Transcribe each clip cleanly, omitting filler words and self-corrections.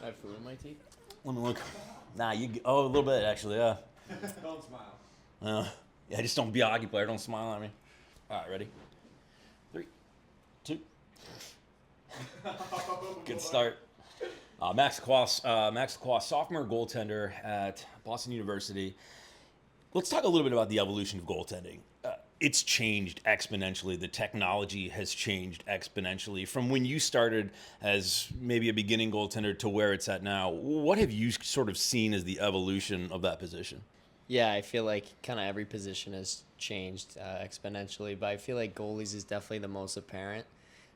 I have food in my teeth. Let me look. Nah, a little bit actually, yeah. Don't smile. Yeah, just don't be a hockey player. Don't smile at me. All right, ready? 3, 2. Good start. Max Lacroix, sophomore goaltender at Boston University. Let's talk a little bit about the evolution of goaltending. It's changed exponentially. The technology has changed exponentially from when you started as maybe a beginning goaltender to where it's at now. What have you sort of seen as the evolution of that position? Yeah, I feel like kind of every position has changed exponentially, but I feel like goalies is definitely the most apparent.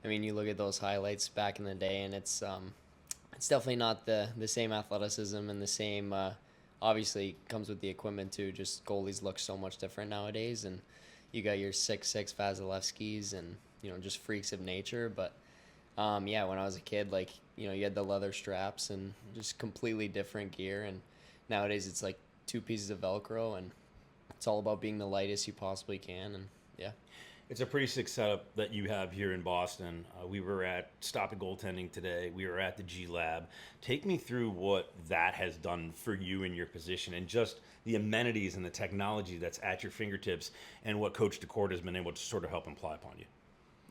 I mean, you look at those highlights back in the day, and it's definitely not the same athleticism and the same. Obviously, comes with the equipment too. Just goalies look so much different nowadays, and you got your 6'6" Vasilevskis and just freaks of nature. But yeah, when I was a kid, like you had the leather straps and just completely different gear, and nowadays it's like 2 pieces of Velcro, and it's all about being the lightest you possibly can, and yeah. It's a pretty sick setup that you have here in Boston. We were at Stop at Goaltending today. We were at the G Lab. Take me through what that has done for you in your position and just the amenities and the technology that's at your fingertips and what Coach Daccord has been able to sort of help imply upon you.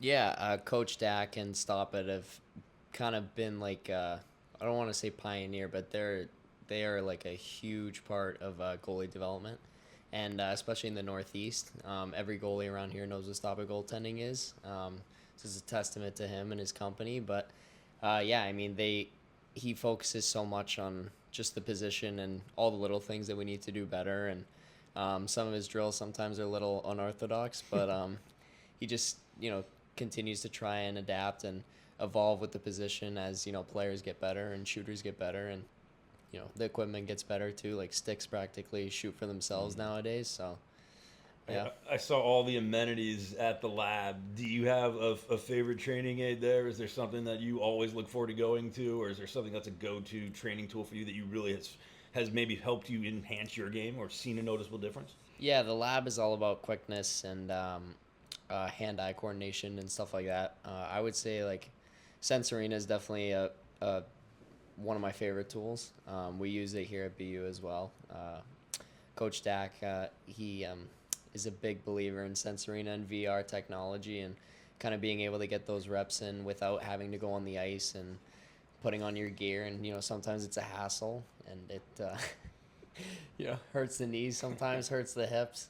Yeah, Coach Dak and Stop It have kind of been like, I don't want to say pioneer, but they are like a huge part of goalie development. And especially in the Northeast, every goalie around here knows what Stop It Goaltending is. This is a testament to him and his company. But yeah, I mean, he focuses so much on just the position and all the little things that we need to do better. And some of his drills sometimes are a little unorthodox, but he just continues to try and adapt and evolve with the position as players get better and shooters get better, and the equipment gets better too. Like sticks practically shoot for themselves nowadays. So yeah. I saw all the amenities at the lab. Do you have a favorite training aid there? Is there something that you always look forward to going to, or is there something that's a go-to training tool for you that you really has maybe helped you enhance your game or seen a noticeable difference? Yeah, the lab is all about quickness and hand-eye coordination and stuff like that. I would say like Sensorina is definitely a one of my favorite tools. We use it here at BU as well. Coach Dak, he is a big believer in Sensorina and VR technology and kind of being able to get those reps in without having to go on the ice and putting on your gear. And, sometimes it's a hassle, and it hurts the knees sometimes, hurts the hips.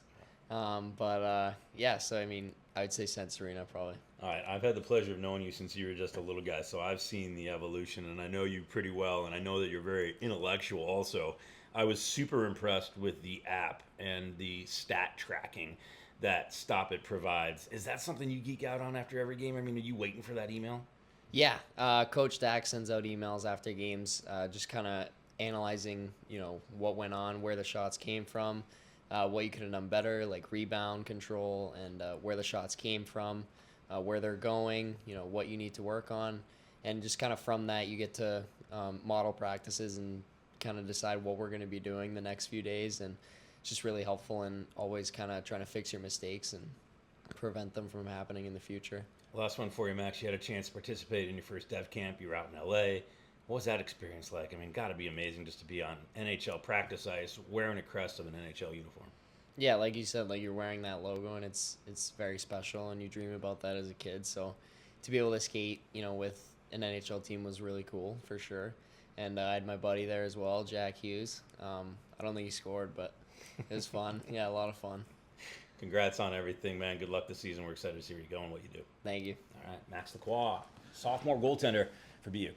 But yeah, so I mean, I would say Sensorina probably. All right, I've had the pleasure of knowing you since you were just a little guy, so I've seen the evolution, and I know you pretty well, and I know that you're very intellectual also. I was super impressed with the app and the stat tracking that Stop It provides. Is that something you geek out on after every game? I mean, are you waiting for that email? Yeah, Coach Dak sends out emails after games, just kind of analyzing, what went on, where the shots came from, what you could have done better, like rebound control, and where the shots came from. Where they're going, what you need to work on, and just kind of from that you get to model practices and kind of decide what we're going to be doing the next few days, and it's just really helpful and always kind of trying to fix your mistakes and prevent them from happening in the future. Last one for you, Max. You had a chance to participate in your first dev camp. You were out in LA. What was that experience like? I mean, got to be amazing just to be on NHL practice ice wearing a crest of an NHL uniform. Yeah, like you said, like you're wearing that logo, and it's very special, and you dream about that as a kid. So to be able to skate, with an NHL team was really cool for sure. And I had my buddy there as well, Jack Hughes. I don't think he scored, but it was fun. Yeah, a lot of fun. Congrats on everything, man. Good luck this season. We're excited to see where you go and what you do. Thank you. All right, Max Lacroix, sophomore goaltender for BU.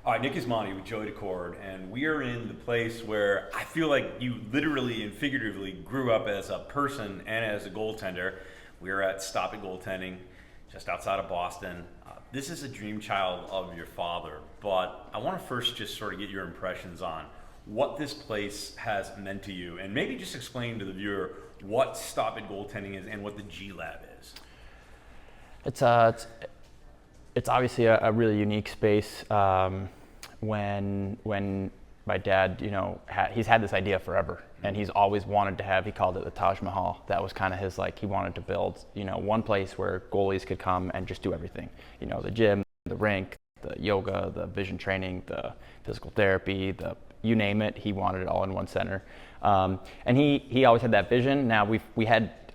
All right, Nick Ismani with Joey Daccord, and we are in the place where I feel like you literally and figuratively grew up as a person and as a goaltender. We are at Stop It Goaltending, just outside of Boston. This is a dream child of your father, but I want to first just sort of get your impressions on what this place has meant to you, and maybe just explain to the viewer what Stop It Goaltending is and what the G Lab is. It's obviously a really unique space. When my dad, he's had this idea forever, and he's always wanted to have. He called it the Taj Mahal. That was kind of his he wanted to build, one place where goalies could come and just do everything. The gym, the rink, the yoga, the vision training, the physical therapy, you name it, he wanted it all in one center. And he always had that vision. Now I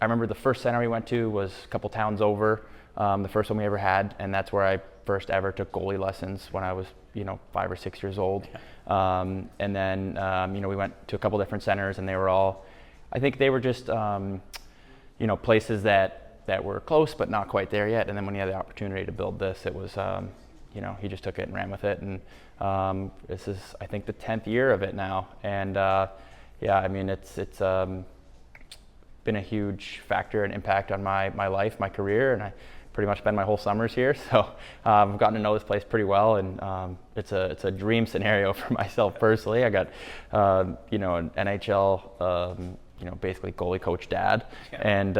remember the first center we went to was a couple towns over, the first one we ever had, and that's where I first ever took goalie lessons when I was 5 or 6 years old. And then we went to a couple different centers, and they were all, I think they were just places that were close but not quite there yet. And then when he had the opportunity to build this, it was he just took it and ran with it. And this is, I think, the 10th year of it now. And it's been a huge factor and impact on my life, my career, and I pretty much spend my whole summers here. So I've gotten to know this place pretty well, and it's a dream scenario for myself personally. I got an NHL basically goalie coach dad, and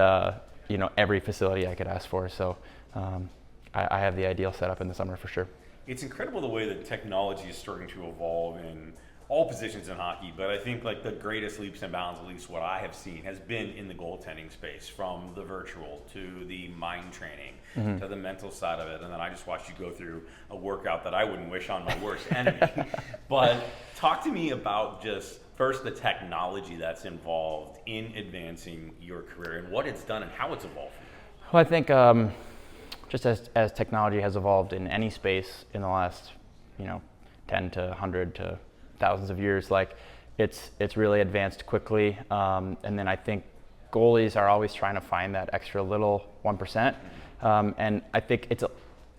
every facility I could ask for. So I have the ideal setup in the summer for sure. It's incredible the way that technology is starting to evolve in all positions in hockey, but I think like the greatest leaps and bounds, at least what I have seen, has been in the goaltending space, from the virtual to the mind training to the mental side of it. And then I just watched you go through a workout that I wouldn't wish on my worst enemy. But talk to me about just first the technology that's involved in advancing your career and what it's done and how it's evolved. Well, I think just as technology has evolved in any space in the last 10 to 100 to thousands of years, like it's really advanced quickly, and then I think goalies are always trying to find that extra little 1%, and I think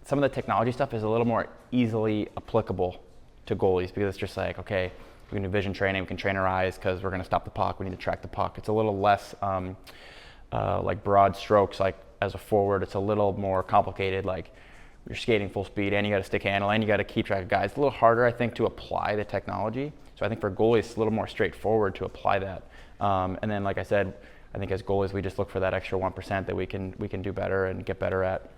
some of the technology stuff is a little more easily applicable to goalies, because it's just like, okay, we can do vision training, we can train our eyes because we're going to stop the puck, we need to track the puck. It's a little less like broad strokes. Like as a forward, it's a little more complicated, like you're skating full speed and you got a stick handle and you got to keep track of guys. It's a little harder, I think, to apply the technology. So I think for goalies, it's a little more straightforward to apply that. And then, like I said, I think as goalies, we just look for that extra 1% that we can do better and get better at.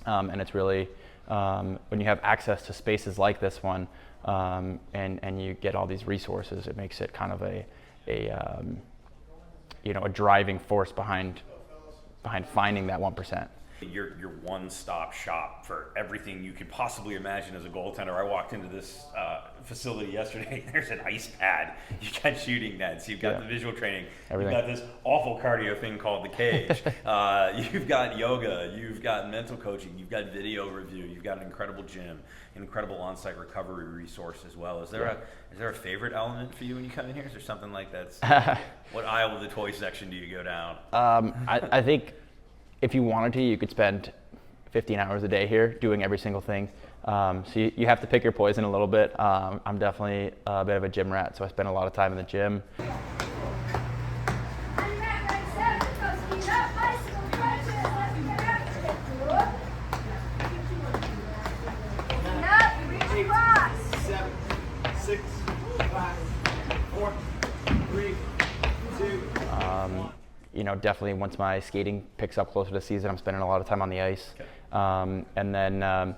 And it's really, when you have access to spaces like this one, and you get all these resources, it makes it kind of a driving force behind finding that 1%. You're one-stop shop for everything you could possibly imagine as a goaltender. I walked into this facility yesterday. There's an ice pad. You got shooting nets. You've got the visual training. Everything. You've got this awful cardio thing called the cage. You've got yoga. You've got mental coaching. You've got video review. You've got an incredible gym, an incredible on-site recovery resource as well. Is there a favorite element for you when you come in here? Is there something like that's what aisle of the toy section do you go down? I think if you wanted to, you could spend 15 hours a day here doing every single thing. So you have to pick your poison a little bit. I'm definitely a bit of a gym rat, so I spend a lot of time in the gym. Definitely once my skating picks up closer to the season, I'm spending a lot of time on the ice. Okay. And then, I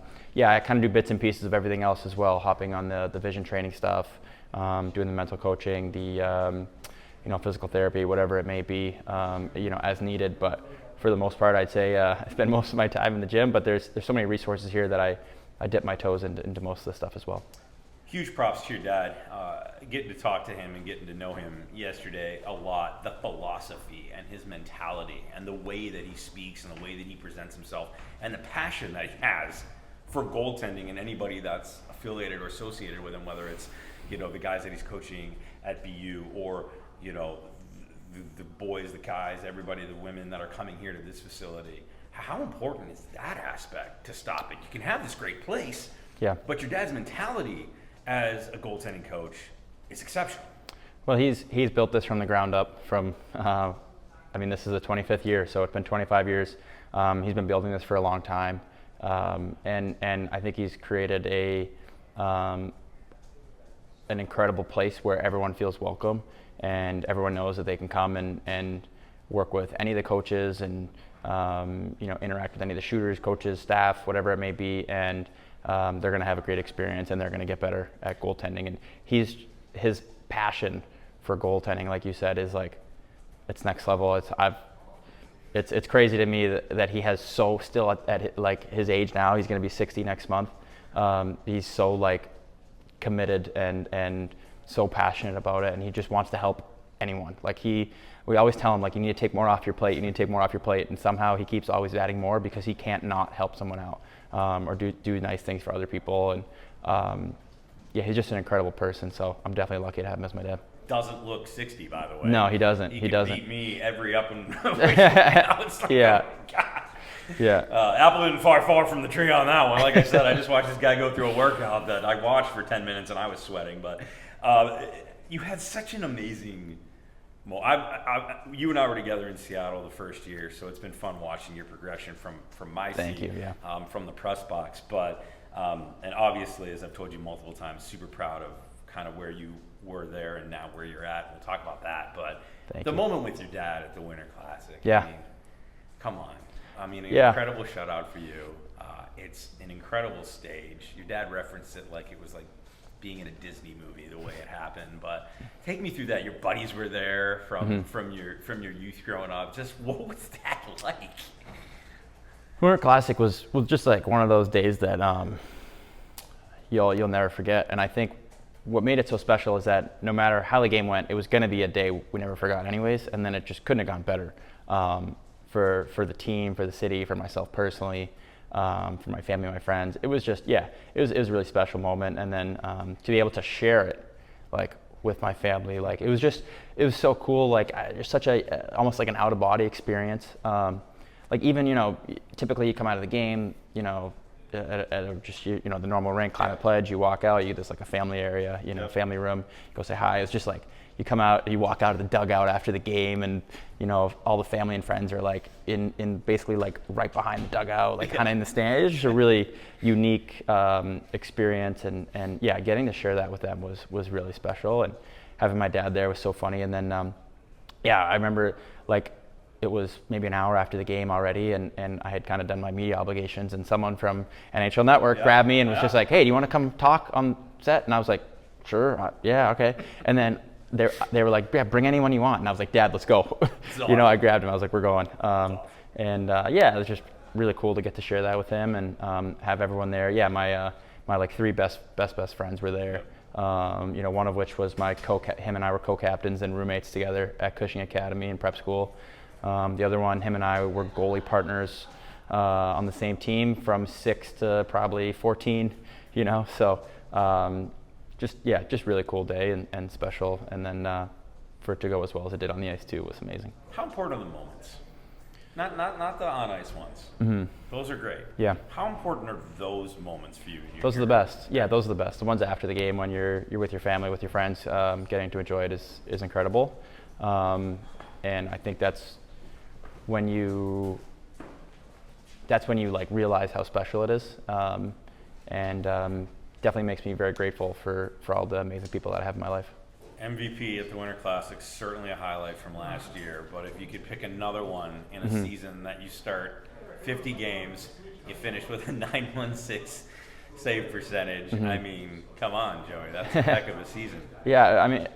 kind of do bits and pieces of everything else as well, hopping on the vision training stuff, doing the mental coaching, the physical therapy, whatever it may be, as needed. But for the most part, I'd say I spend most of my time in the gym, but there's so many resources here that I dip my toes into most of the stuff as well. Huge props to your dad. Getting to talk to him and getting to know him yesterday a lot, the philosophy and his mentality and the way that he speaks and the way that he presents himself and the passion that he has for goaltending and anybody that's affiliated or associated with him, whether it's, the guys that he's coaching at BU or, the boys, the guys, everybody, the women that are coming here to this facility. How important is that aspect to stop it? You can have this great place, but your dad's mentality as a goaltending coach is exceptional. Well, he's built this from the ground up. This is the 25th year, so it's been 25 years. He's been building this for a long time, and I think he's created an incredible place where everyone feels welcome and everyone knows that they can come and work with any of the coaches and interact with any of the shooters, coaches, staff, whatever it may be, and they're going to have a great experience and they're going to get better at goaltending. And his passion for goaltending, like you said, is like, it's next level. It's crazy to me that he has still at like his age now. He's going to be 60 next month. He's so like committed and so passionate about it, and he just wants to help anyone. Like we always tell him, like, you need to take more off your plate, and somehow he keeps always adding more because he can't not help someone out, or do nice things for other people. And yeah, he's just an incredible person, so I'm definitely lucky to have him as my dad. Doesn't look 60, by the way. No, he doesn't. He doesn't beat me every up and like, yeah. oh, God. Yeah. Apple didn't far from the tree on that one. Like I said, I just watched this guy go through a workout that I watched for 10 minutes and I was sweating. But you had such an amazing. You and I were together in Seattle the first year, so it's been fun watching your progression from my Thank seat, you, yeah. From the press box. But and obviously, as I've told you multiple times, super proud of kind of where you were there and now where you're at. We'll talk about that. But Thank the you. moment with your dad at the Winter Classic, Yeah. I mean, come on. I mean, an Yeah. incredible shout out for you. It's an incredible stage. Your dad referenced it like it was like being in a Disney movie, the way it happened. But take me through that. Your buddies were there from your youth growing up. Just what was that like? Winter Classic was just like one of those days that you'll never forget. And I think what made it so special is that no matter how the game went, it was going to be a day we never forgot anyways. And then it just couldn't have gone better for the team, for the city, for myself personally, for my family, my friends. It was just, yeah, it was a really special moment. And then to be able to share it like with my family, like it was so cool. Like it's such almost like an out of body experience. Like even, typically you come out of the game, at just, the normal rink, climate pledge, you walk out, you get this like a family area, family room, go say hi. It's just like, you come out, you walk out of the dugout after the game, and, all the family and friends are like in basically like right behind the dugout, like kind of in the stand. It's just a really unique experience. And yeah, getting to share that with them was really special. And having my dad there was so funny. And then, I remember like, it was maybe an hour after the game already, and I had kind of done my media obligations, and someone from NHL Network grabbed me and was just like, "Hey, do you want to come talk on set?" And I was like, "Sure, yeah, okay." And then they were like, "Yeah, bring anyone you want." And I was like, "Dad, let's go." I grabbed him. I was like, "We're going." It was just really cool to get to share that with him and have everyone there. Yeah, my like three best friends were there. One of which was him and I were co-captains and roommates together at Cushing Academy in prep school. The other one, him and I were goalie partners on the same team from 6 to probably 14, so just really cool day and special. And then for it to go as well as it did on the ice too was amazing. How important are the moments? Not the on ice ones. Mm-hmm. Those are great. Yeah. How important are those moments for you? Those are the best. Yeah, those are the best. The ones after the game when you're with your family, with your friends, getting to enjoy it is incredible. And I think that's when you like realize how special it is, and definitely makes me very grateful for all the amazing people that I have in my life. MVP at the Winter Classic, certainly a highlight from last year, but if you could pick another one in a season that you start 50 games, you finish with a .916 save percentage, I mean, come on, Joey, that's a heck of a season. Yeah, I mean,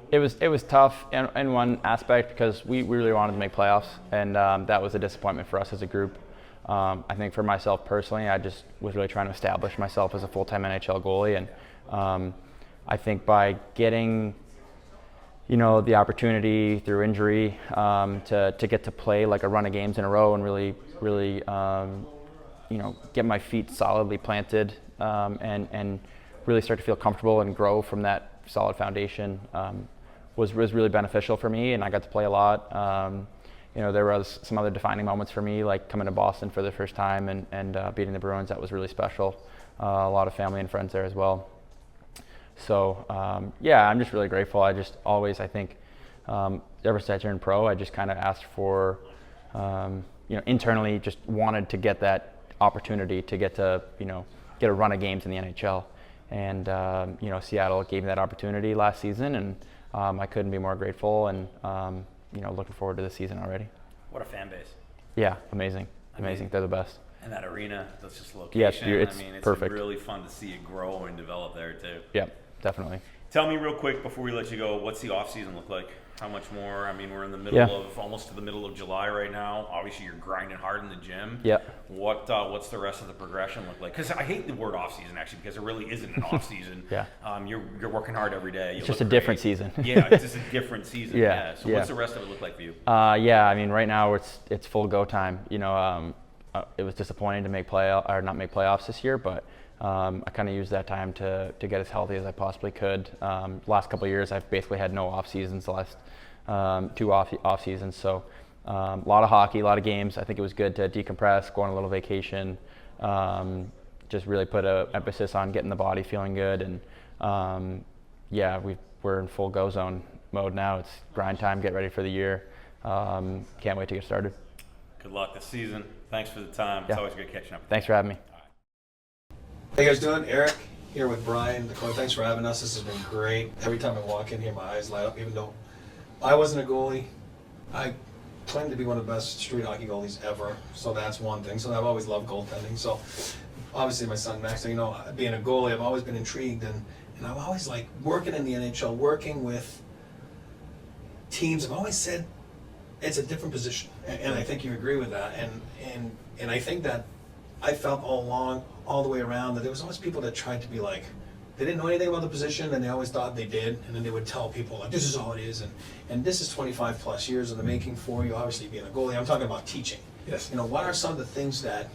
it was tough in one aspect because we really wanted to make playoffs, and that was a disappointment for us as a group. I think for myself personally, I just was really trying to establish myself as a full-time NHL goalie, and I think by getting, the opportunity through injury to get to play like a run of games in a row and really get my feet solidly planted and really start to feel comfortable and grow from that solid foundation was really beneficial for me, and I got to play a lot. There was some other defining moments for me, like coming to Boston for the first time and beating the Bruins. That was really special. A lot of family and friends there as well. So I'm just really grateful. I just always, I think, ever since I turned pro, I just kind of asked for, internally, just wanted to get that opportunity to get a run of games in the NHL. And Seattle gave me that opportunity last season, and I couldn't be more grateful, and looking forward to the season already. What a fan base. Yeah, amazing. They're the best. And that arena, that's just location. Yeah, it's It's perfect. really fun to see it grow and develop there too. Yeah, definitely. Tell me real quick before we let you go, what's the off season look like? How much more? I mean, we're in the middle of almost to the middle of July right now. Obviously, you're grinding hard in the gym. Yeah. What's the rest of the progression look like? Because I hate the word off season actually, because it really isn't an off season. Yeah. You're working hard every day. It's just a different season. Yeah, it's just a different season. Yeah. So what's the rest of it look like for you? Yeah. I mean, right now it's full go time. You know, it was disappointing to not make playoffs this year, but I kind of used that time to get as healthy as I possibly could. Last couple of years, I've basically had no off seasons. The last 2 off seasons, so a lot of hockey, a lot of games. I think it was good to decompress, go on a little vacation, just really put a emphasis on getting the body feeling good, and we're in full go zone mode now. It's grind time, get ready for the year. Can't wait to get started. Good luck this season. Thanks for the time. It's always good catching up. Thanks for having me. How you guys doing? Eric here with Brian Daccord. Thanks for having us. This has been great. Every time I walk in here, my eyes light up, even though I wasn't a goalie. I claim to be one of the best street hockey goalies ever, so that's one thing. So I've always loved goaltending. So obviously my son Max, you know, being a goalie, I've always been intrigued, and I've always like working in the NHL, working with teams. I've always said it's a different position, and I think you agree with that. And I think that I felt all along, all the way around, that there was always people that tried to be like, they didn't know anything about the position, and they always thought they did, and then they would tell people like, this is all it is, and this is 25 plus years in the making for you, obviously being a goalie. I'm talking about teaching. Yes. You know, what are some of the things that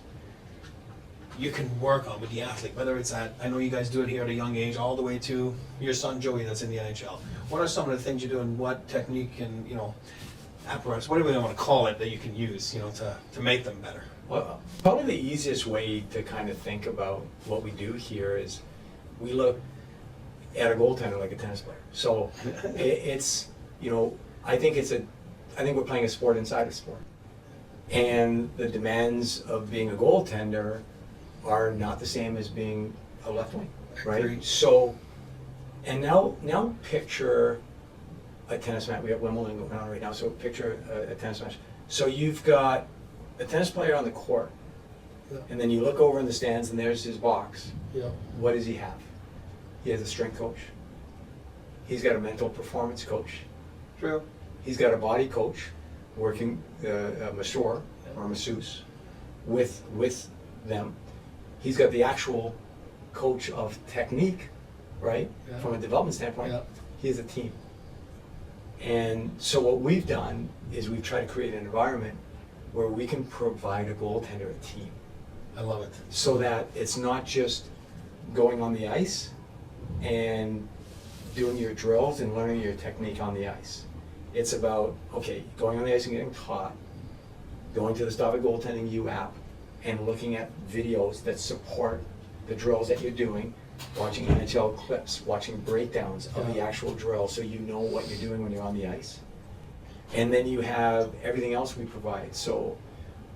you can work on with the athlete, whether it's I know you guys do it here at a young age, all the way to your son Joey that's in the NHL. What are some of the things you do, and what technique and, you know, apparatus, whatever you want to call it, that you can use, you know, to make them better? Well, probably the easiest way to kind of think about what we do here is we look at a goaltender like a tennis player. So it's, you know, I think we're playing a sport inside a sport. And the demands of being a goaltender are not the same as being a left wing, right? Agreed. So, and now picture a tennis match. We have Wimbledon going on right now, so picture a tennis match. So you've got a tennis player on the court, and then you look over in the stands and there's his box. Yeah. What does he have? He has a strength coach. He's got a mental performance coach. True. He's got a body coach working, a masseur or a masseuse with them. He's got the actual coach of technique, right? Yeah. From a development standpoint, Yeah. he has a team. And so what we've done is we've tried to create an environment where we can provide a goaltender a team, I love it. so that it's not just going on the ice and doing your drills and learning your technique on the ice. It's about, okay, going on the ice and getting taught, going to the Stop It Goaltending U app and looking at videos that support the drills that you're doing, watching NHL clips, watching breakdowns of the actual drill so you know what you're doing when you're on the ice. And then you have everything else we provide. So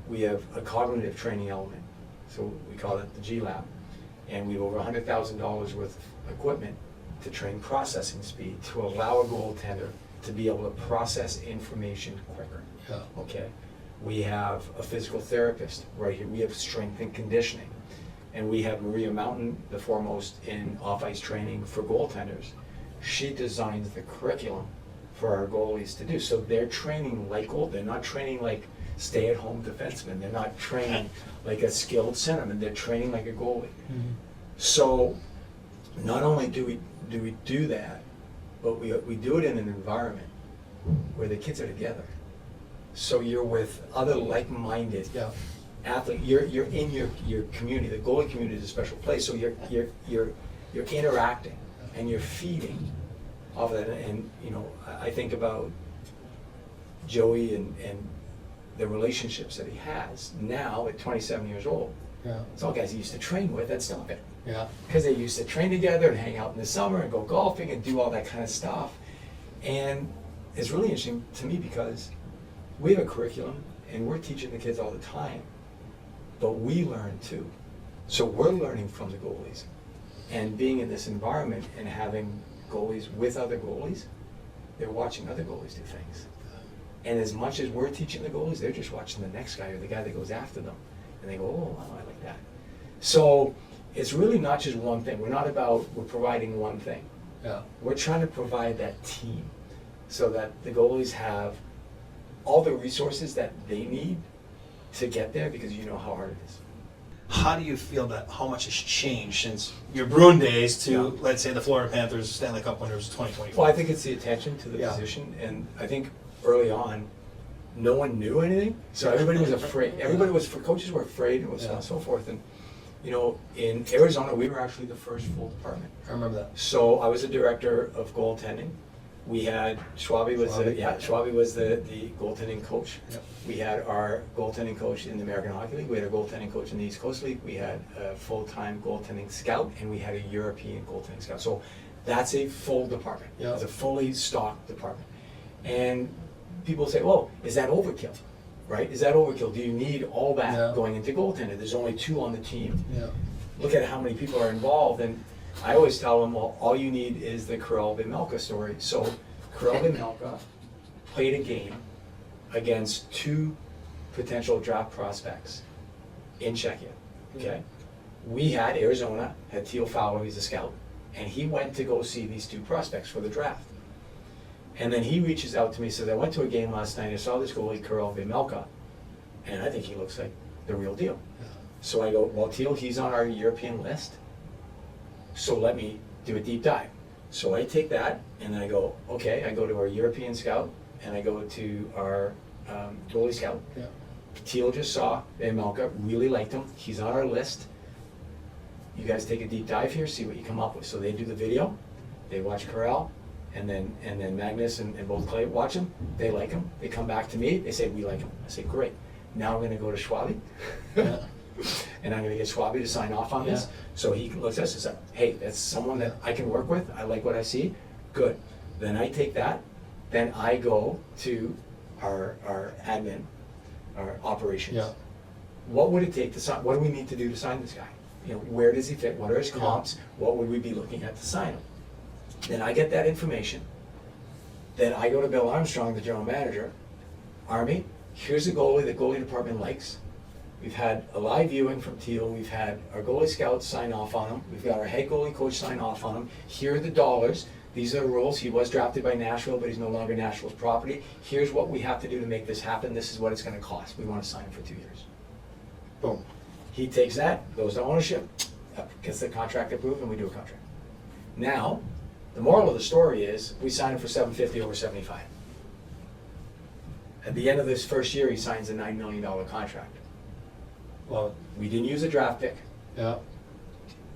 we have a cognitive training element. So we call it the G Lab. And we have over $100,000 worth of equipment to train processing speed, to allow a goaltender to be able to process information quicker. Yeah. Okay. We have a physical therapist right here. We have strength and conditioning. And we have Maria Mountain, the foremost in off-ice training for goaltenders. She designs the curriculum for our goalies to do. So they're training like they're not training like stay-at-home defensemen. They're not training like a skilled centerman. They're training like a goalie. Mm-hmm. So not only do we do that, but we do it in an environment where the kids are together. So you're with other like-minded athletes. You're in your community. The goalie community is a special place. So you're interacting and you're feeding off of that. And you know, I think about Joey and the relationships that he has now at 27 years old. Yeah. It's all guys he used to train with at Stop It. Yeah. Because they used to train together and hang out in the summer and go golfing and do all that kind of stuff. And it's really interesting to me because we have a curriculum and we're teaching the kids all the time, but we learn too. So we're learning from the goalies, and being in this environment and having goalies with other goalies, they're watching other goalies do things. And as much as we're teaching the goalies, they're just watching the next guy or the guy that goes after them. And they go, oh, wow, I like that. So it's really not just one thing. We're providing one thing. Yeah. We're trying to provide that team so that the goalies have all the resources that they need to get there, because you know how hard it is. How do you feel that how much has changed since your Bruin days to, let's say, the Florida Panthers Stanley Cup winners 2024? Well, I think it's the attention to the Yeah. position, and I think early on, no one knew anything, so everybody was afraid. Coaches were afraid, and so on and so forth. And in Arizona, we were actually the first full department. I remember that. So I was a director of goaltending. We had Schwabi was the goaltending coach. Yep. We had our goaltending coach in the American Hockey League. We had a goaltending coach in the East Coast League. We had a full-time goaltending scout, and we had a European goaltending scout. So that's a full department. Yep. It's a fully stocked department. And people say, "Well, is that overkill?" Right? Is that overkill? Do you need all that going into goaltender? There's only 2 on the team. Yeah. Look at how many people are involved, and I always tell them, well, all you need is the Karel Vejmelka story. So Karel Vejmelka played a game against 2 potential draft prospects in Czechia. Okay, Arizona had Teal Fowler, he's a scout, and he went to go see these 2 prospects for the draft. And then he reaches out to me, says, I went to a game last night, I saw this goalie, Karel Vejmelka, and I think he looks like the real deal. Yeah. So I go, well, Teal, he's on our European list, so let me do a deep dive. So I take that, and then I go, okay, I go to our European scout, and I go to our goalie scout. Yeah. Teal just saw Vejmelka, really liked him, he's on our list. You guys take a deep dive here, see what you come up with. So they do the video, they watch Karel, and then Magnus and both Clay watch him, they like him, they come back to me, they say, we like him. I say, great, now I'm gonna go to Schwabi, Yeah. and I'm gonna get Schwabi to sign off on this. Yeah. So he looks at us and says, hey, that's someone that I can work with, I like what I see, good. Then I take that, then I go to our admin, our operations. Yeah. What would it take to sign, what do we need to do to sign this guy? Where does he fit, what are his comps, what would we be looking at to sign him? Then I get that information. Then I go to Bill Armstrong, the general manager. Army, here's a goalie the goalie department likes. We've had a live viewing from Teal. We've had our goalie scouts sign off on him. We've got our head goalie coach sign off on him. Here are the dollars. These are the rules. He was drafted by Nashville, but he's no longer Nashville's property. Here's what we have to do to make this happen. This is what it's going to cost. We want to sign him for 2 years. Boom. He takes that, goes to ownership, gets the contract approved, and we do a contract. Now, the moral of the story is we sign him for $750 over 75. At the end of this first year, he signs a $9 million contract. Well, We didn't use a draft pick, yeah.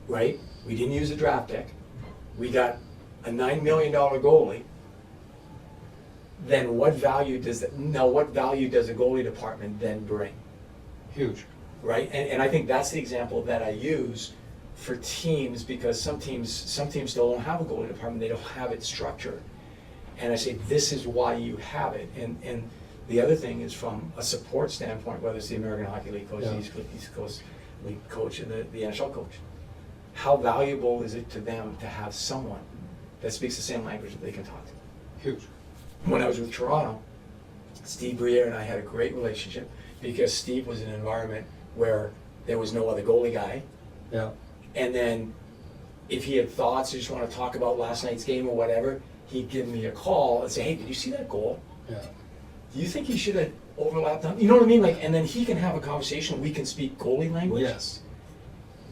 right? We didn't use a draft pick. We got a $9 million goalie. Then what value does a goalie department then bring? Huge. Right? And I think that's the example that I use for teams, because some teams still don't have a goalie department, they don't have it structured. And I say, this is why you have it. And the other thing is from a support standpoint, whether it's the American Hockey League coach, the East Coast League coach, and the NHL coach, how valuable is it to them to have someone that speaks the same language that they can talk to? Huge. When I was with Toronto, Steve Briere and I had a great relationship, because Steve was in an environment where there was no other goalie guy. Yeah. And then if he had thoughts or just want to talk about last night's game or whatever, he'd give me a call and say, hey, did you see that goal? Yeah. Do you think he should have overlapped on? You know what I mean? Like, and then he can have a conversation, we can speak goalie language. Yes.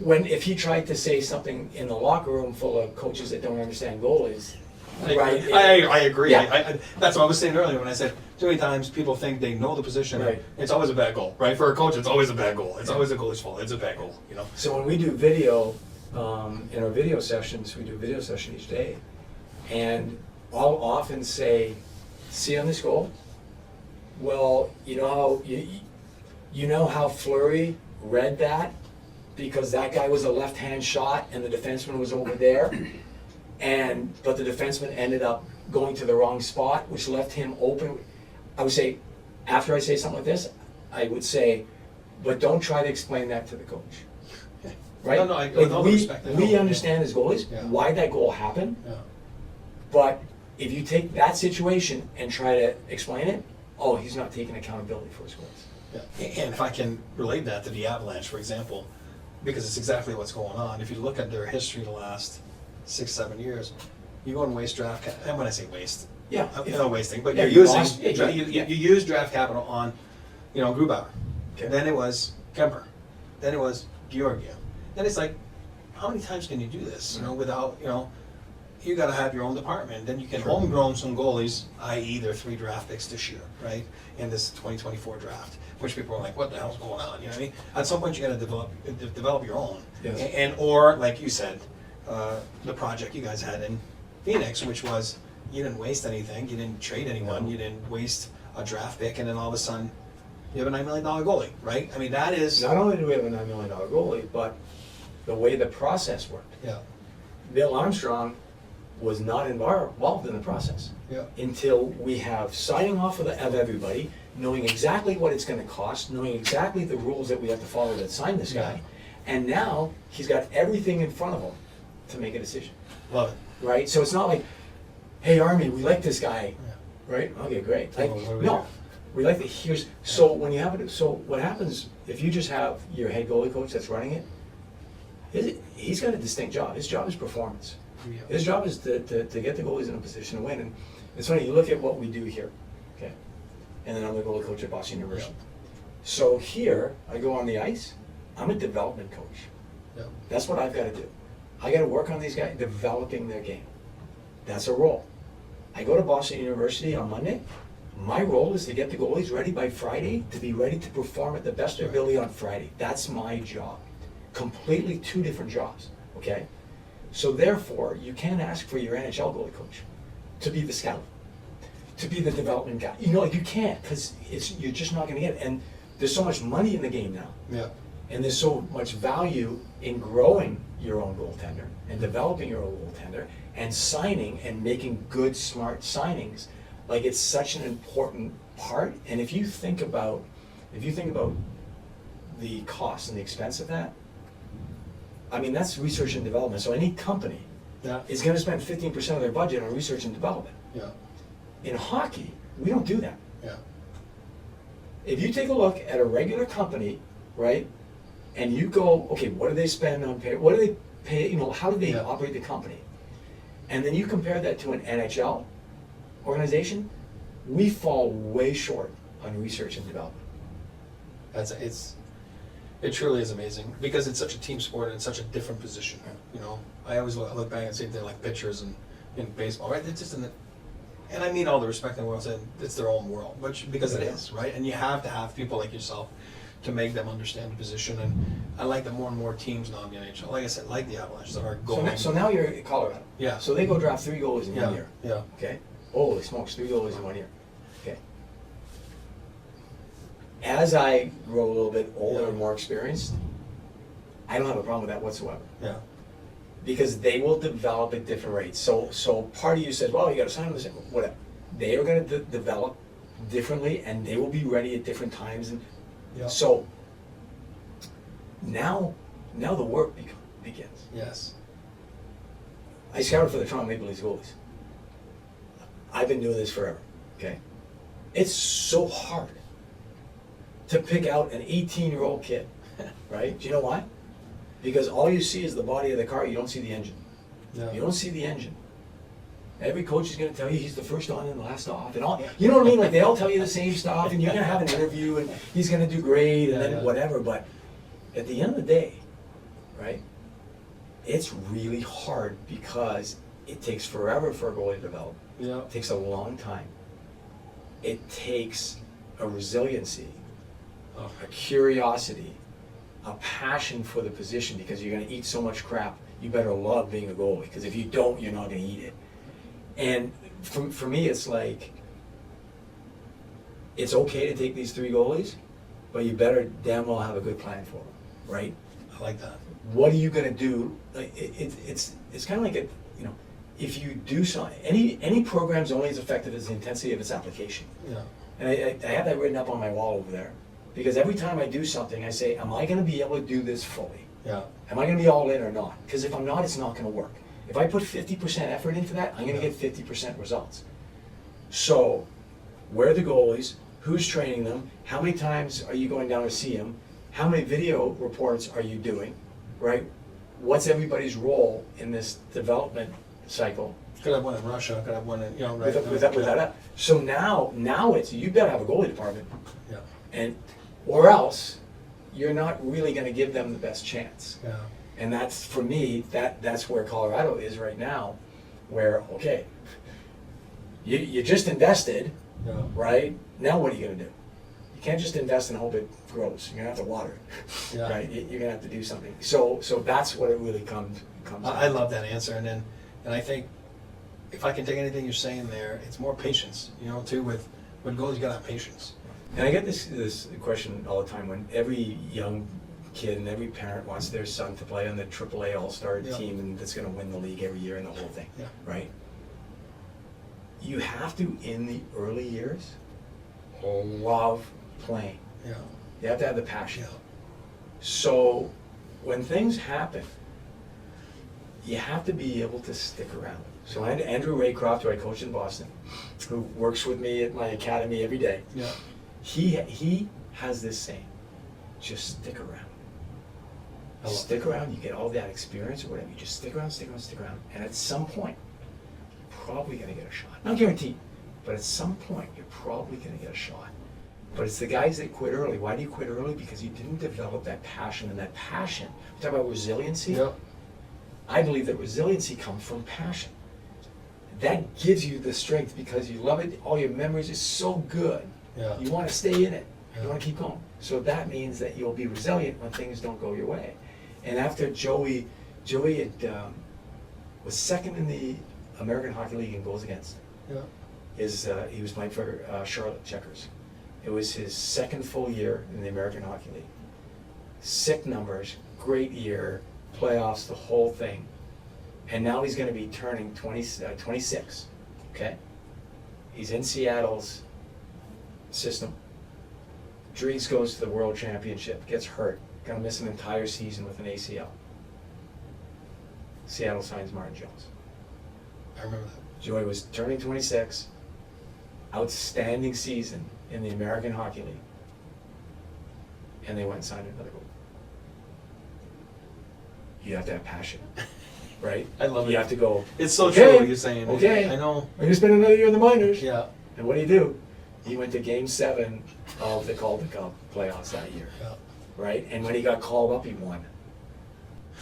If he tried to say something in the locker room full of coaches that don't understand goalies, right? I agree. Yeah. That's what I was saying earlier when I said too many times people think they know the position. Right. It's always a bad goal, right? For a coach, it's always a bad goal. It's always a goalie's fault. It's a bad goal, you know. So when we do video, in our video sessions, we do a video session each day, and I'll often say, see on this goal? Well, you know how Fleury read that? Because that guy was a left-hand shot and the defenseman was over there, but the defenseman ended up going to the wrong spot, which left him open. I would say, after I say something like this, I would say, but don't try to explain that to the coach. Right? No, with all due respect, we understand as goalies Yeah. why that goal happened, Yeah. but if you take that situation and try to explain it, oh, he's not taking accountability for his goals. Yeah. And if I can relate that to the Avalanche, for example, because it's exactly what's going on. If you look at their history the last 6-7 years, you go and waste draft cap, and when I say waste, Yeah. I'm not wasting, but Yeah, you're you using, lost- yeah, you use draft capital on, Grubauer. Okay. Then it was Kemper. Then it was Georgiev. Then it's like, how many times can you do this, without, you gotta have your own department. Then you can homegrown some goalies, i.e. their 3 draft picks this year, right? In this 2024 draft, which people are like, what the hell's going on, you know what I mean? At some point, you gotta develop your own. Yes. Or, like you said, the project you guys had in Phoenix, which was, you didn't waste anything, you didn't trade anyone, No. you didn't waste a draft pick, and then all of a sudden, you have a $9 million goalie, right? I mean, that is, Not only do we have a $9 million goalie, but the way the process worked. yeah, Bill Armstrong was not involved in the process yeah, until we have signing off of everybody, knowing exactly what it's gonna cost, knowing exactly the rules that we have to follow that sign this guy. And now, he's got everything in front of him to make a decision, love it. right? So it's not like, hey, Army, we like this guy, right? Okay, great. Like, Well, what do we no, do? we like the, so when you have it, so what happens, if you just have your head goalie coach that's running it, he's got a distinct job. His job is performance. Yeah. His job is to get the goalies in a position to win. And it's funny, you look at what we do here, okay? And then I'm the goalie coach at Boston University. So here, I go on the ice, I'm a development coach. Yeah. That's what I've got to do. I got to work on these guys, developing their game. That's a role. I go to Boston University on Monday. My role is to get the goalies ready by Friday to be ready to perform at the best of their ability on Friday. That's my job. Completely 2 different jobs, okay? So therefore, you can't ask for your NHL goalie coach to be the scout, to be the development guy. You can't, because you're just not going to get it. And there's so much money in the game now. Yeah. And there's so much value in growing your own goaltender and developing your own goaltender and signing and making good, smart signings. Like, it's such an important part. And if you think about the cost and the expense of that, I mean, that's research and development. So any company Yeah. is going to spend 15% of their budget on research and development. Yeah. In hockey, we don't do that. Yeah. If you take a look at a regular company, right, and you go, okay, what do they spend on pay? What do they pay? How do they Yeah. operate the company? And then you compare that to an NHL organization, we fall way short on research and development. It truly is amazing because it's such a team sport and it's such a different position. I always look back and say they're like pitchers and in baseball, right? It's just and I mean all the respect in the world, saying it's their own world, because it is, right? And you have to have people like yourself to make them understand the position. And I like that more and more teams now in the NHL, like I said, like the Avalanche, that are going. So now you're in Colorado. Yeah. So they go draft 3 goalies in Yeah. 1 year. Yeah. Okay? Holy smokes, 3 goalies in 1 year. Okay. As I grow a little bit older Yeah. and more experienced, I don't have a problem with that whatsoever. Yeah. Because they will develop at different rates. So part of you says, well, you got to sign them, whatever. They are going to develop differently, and they will be ready at different times. And Yeah. so now the work begins. Yes. I scouted for the Toronto Maple Leafs goalies. I've been doing this forever. Okay, it's so hard to pick out an 18-year-old kid, right? Do you know why? Because all you see is the body of the car. You don't see the engine. Yeah. You don't see the engine. Every coach is going to tell you he's the first on and the last off, and all. You know what I mean? Like, they all tell you the same stuff, and you're going to have an interview, and he's going to do great, and Yeah, then yeah. whatever. But at the end of the day, right? It's really hard because it takes forever for a goalie to develop. Yeah. It takes a long time. It takes a resiliency, Oh. a curiosity, a passion for the position, because you're going to eat so much crap. You better love being a goalie, because if you don't, you're not going to eat it. And for me, it's like, it's okay to take these 3 goalies, but you better damn well have a good plan for them, right? I like that. What are you going to do? Like, it's kind of like if you do something, any program's only as effective as the intensity of its application. Yeah. And I have that written up on my wall over there, because every time I do something, I say, am I going to be able to do this fully? Yeah. Am I going to be all in or not? Because if I'm not, it's not going to work. If I put 50% effort into that, I'm going to get 50% results. So, where are the goalies? Who's training them? How many times are you going down to see them? How many video reports are you doing, right? What's everybody's role in this development cycle. Could have one in Russia, could have one in, you know, right? With that. So now it's, you better have a goalie department. Yeah, And, or else, you're not really gonna give them the best chance. yeah, And that's, for me, that's where Colorado is right now, where, okay, you just invested, yeah. right? Now what are you gonna do? You can't just invest and hope it grows. You're gonna have to water it, Yeah. right? You're gonna have to do something. So that's what it really comes I love that answer, and I think if I can take anything you're saying there, it's more patience, you know, too, with goals, you gotta have patience. And I get this question all the time when every young kid and every parent wants their son to play on the AAA All-Star Yeah. team and that's gonna win the league every year and the whole thing, Yeah. right? You have to, in the early years, love playing. Yeah, You have to have the passion. yeah, So when things happen, you have to be able to stick around. So I had Andrew Raycroft, who I coach in Boston, who works with me at my academy every day. yeah. He has this saying, just stick around. I love Stick around, you get all that experience or whatever, you just stick around, and at some point, you're probably gonna get a shot. Not guaranteed, but at some point, you're probably gonna get a shot. But it's the guys that quit early. Why do you quit early? Because you didn't develop that passion, and that passion, we talk about resiliency. Yeah. I believe that resiliency comes from passion. That gives you the strength because you love it, all your memories are so good. Yeah. You wanna stay in it, Yeah. you wanna keep going. So that means that you'll be resilient when things don't go your way. And after Joey had, was second in the American Hockey League in goals against. Yeah. He was playing for Charlotte Checkers. It was his second full year in the American Hockey League. Sick numbers, great year, playoffs, the whole thing. And now he's gonna be turning 26, okay? He's in Seattle's system. Drees goes to the World Championship, gets hurt, gonna miss an entire season with an ACL. Seattle signs Martin Jones. I remember that. Joey was turning 26, outstanding season in the American Hockey League. And they went and signed another goalie. You have to have passion, right? I love it. You have to go, It's so okay, true what you're saying. okay. I know. we're gonna spend another year in the minors. Yeah, And what do? He went to Game 7 of the Calder Cup playoffs that year, yeah. right? And when he got called up, he won.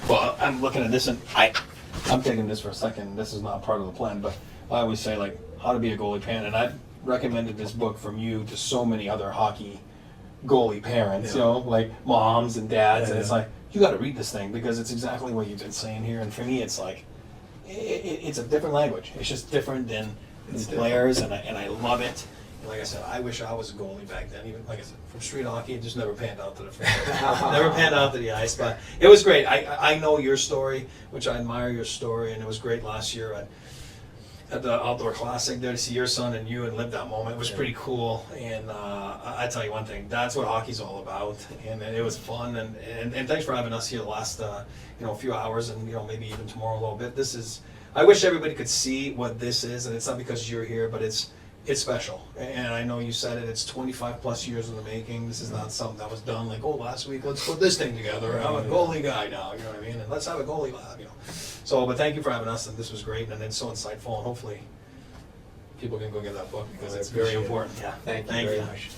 Well, I'm looking at this and I'm taking this for a second. This is not part of the plan, but I always say like how to be a goalie parent, and I've recommended this book from you to so many other hockey goalie parents, you Yeah. know, like moms and dads, Yeah, and it's yeah. like you got to read this thing because it's exactly what you've been saying here. And for me, it's like it's a different language. It's just different than It's players, and I love it. And like I said, I wish I was a goalie back then. Even like I said, from street hockey, it just never panned out to the field. Never panned out to the ice, but it was great. I know your story, which I admire your story, and it was great last year at the outdoor classic there to see your son and you and live that moment. It was pretty cool. And I tell you one thing, that's what hockey's all about, and it was fun. And thanks for having us here the last few hours, and maybe even tomorrow a little bit. This is, I wish everybody could see what this is, and it's not because you're here, but it's special. And I know you said it, it's 25 plus years in the making. This is not something that was done like, oh, last week, let's put this thing together. I'm a goalie guy now, you know what I mean? And let's have a goalie lab, So, but thank you for having us, and this was great, and it's so insightful, and hopefully people can go get that book because it's very important. Yeah, thank you very much.